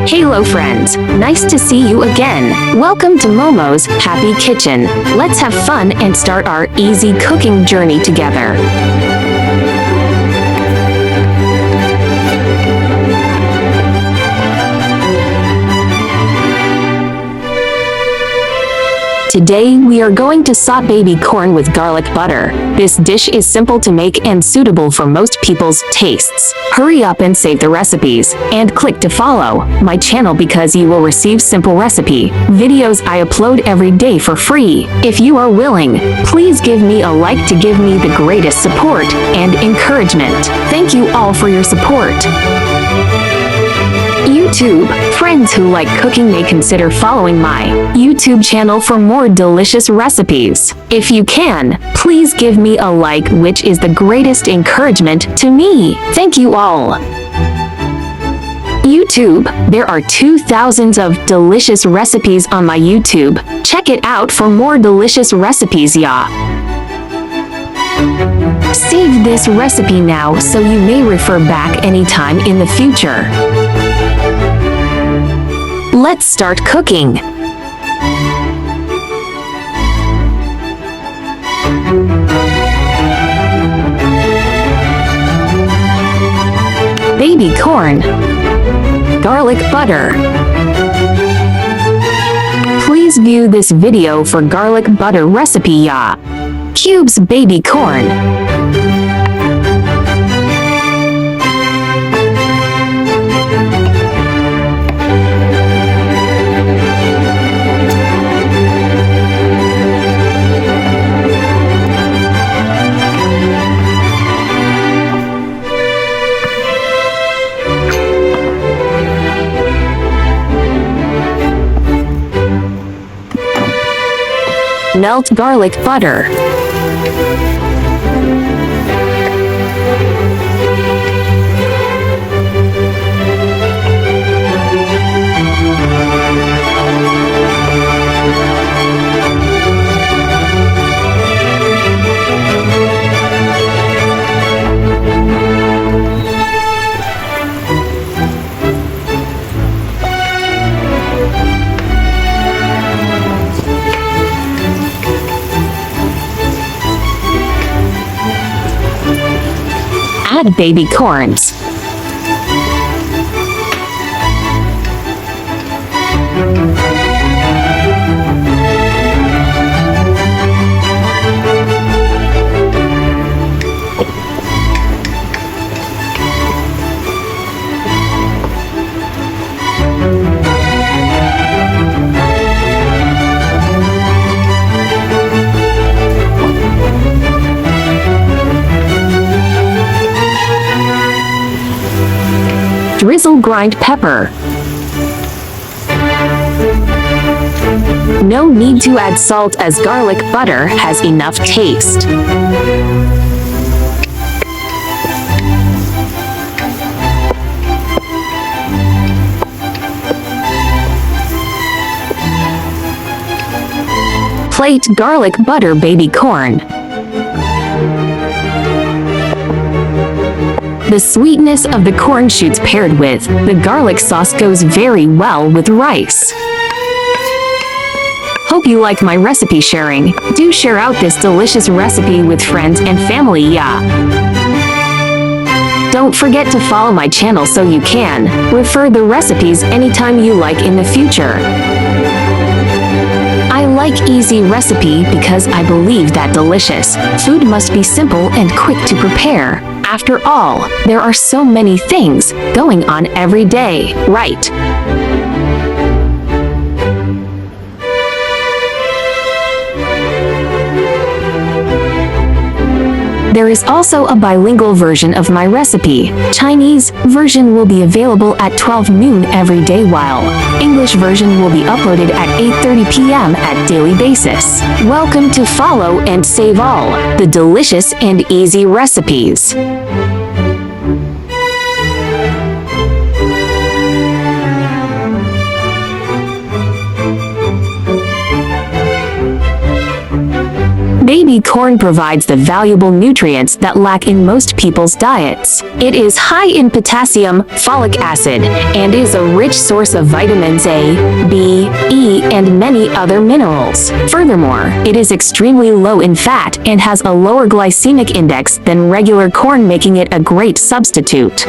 Hello friends, nice to see you again. Welcome to Momo's Happy Kitchen. Let's have fun and start our easy cooking journey together. Today, we are going to saute baby corn with garlic butter. This dish is simple to make and suitable for most people's tastes. Hurry up and save the recipes, and click to follow my channel because you will receive simple recipe videos I upload every day for free. If you are willing, please give me a like to give me the greatest support and encouragement. Thank you all for your support. YouTube. Friends who like cooking may consider following my YouTube channel for more delicious recipes. If you can, please give me a like, which is the greatest encouragement to me. Thank you all. YouTube. There are 2,000 of delicious recipes on my YouTube. Check it out for more delicious recipes, yeah. Save this recipe now so you may refer back anytime in the future. Let's start cooking. Baby corn. Garlic butter. Please view this video for garlic butter recipe, ya. Cubes baby corn. Melt garlic butter. Add baby corns. Drizzle grind pepper. No need to add salt as garlic butter has enough taste. Plate garlic butter baby corn. The sweetness of the corn shoots paired with the garlic sauce goes very well with rice. Hope you like my recipe sharing. Do share out this delicious recipe with friends and family, yeah. Don't forget to follow my channel so you can refer the recipes anytime you like in the future. I like easy recipe because I believe that delicious food must be simple and quick to prepare. After all, there are so many things going on every day, right? There is also a bilingual version of my recipe. Chinese version will be available at 12 noon every day, while English version will be uploaded at 8:30 p.m. at daily basis. Welcome to follow and save all the delicious and easy recipes. Baby baby corn provides the valuable nutrients that lack in most people's diets. It is high in potassium, folic acid, and is a rich source of vitamins A, B, E, and many other minerals. Furthermore, it is extremely low in fat and has a lower glycemic index than regular corn, making it a great substitute.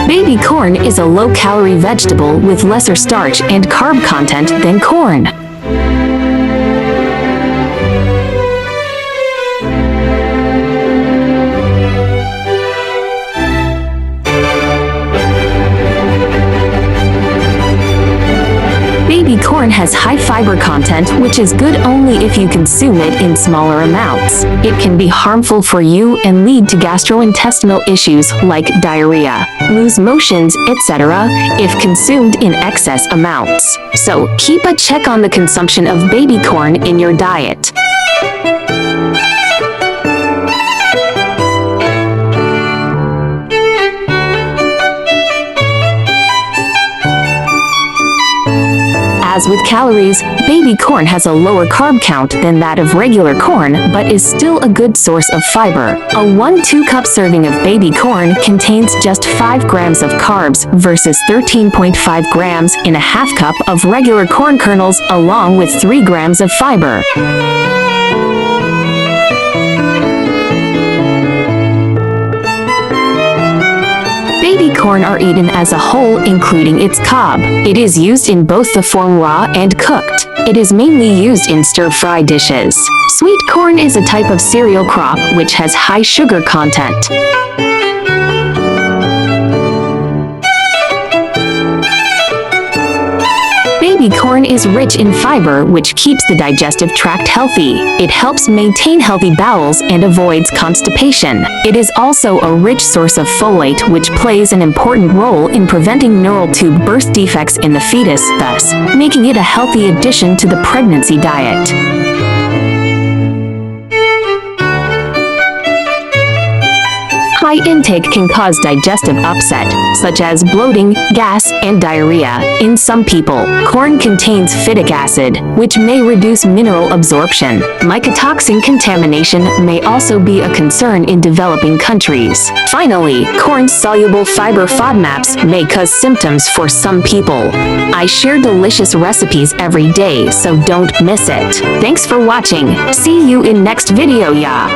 Baby corn is a low-calorie vegetable with lesser starch and carb content than corn. Baby corn has high fiber content, which is good only if you consume it in smaller amounts. It can be harmful for you and lead to gastrointestinal issues like diarrhea, loose motions, etc. if consumed in excess amounts. So, keep a check on the consumption of baby corn in your diet. As with calories, baby corn has a lower carb count than that of regular corn, but is still a good source of fiber. A 1-2 cup serving of baby corn contains just 5 grams of carbs versus 13.5 grams in a half cup of regular corn kernels, along with 3 grams of fiber. Baby corn are eaten as a whole, including its cob. It is used in both the form raw and cooked. It is mainly used in stir-fry dishes. Sweet corn is a type of cereal crop which has high sugar content. Baby corn is rich in fiber, which keeps the digestive tract healthy. It helps maintain healthy bowels and avoids constipation. It is also a rich source of folate, which plays an important role in preventing neural tube burst defects in the fetus, thus making it a healthy addition to the pregnancy diet. High intake can cause digestive upset, such as bloating, gas, and diarrhea. In some people, corn contains phytic acid, which may reduce mineral absorption. Mycotoxin contamination may also be a concern in developing countries. Finally, corn's soluble fiber FODMAPs may cause symptoms for some people. I share delicious recipes every day, so don't miss it. Thanks for watching. See you in next video, ya.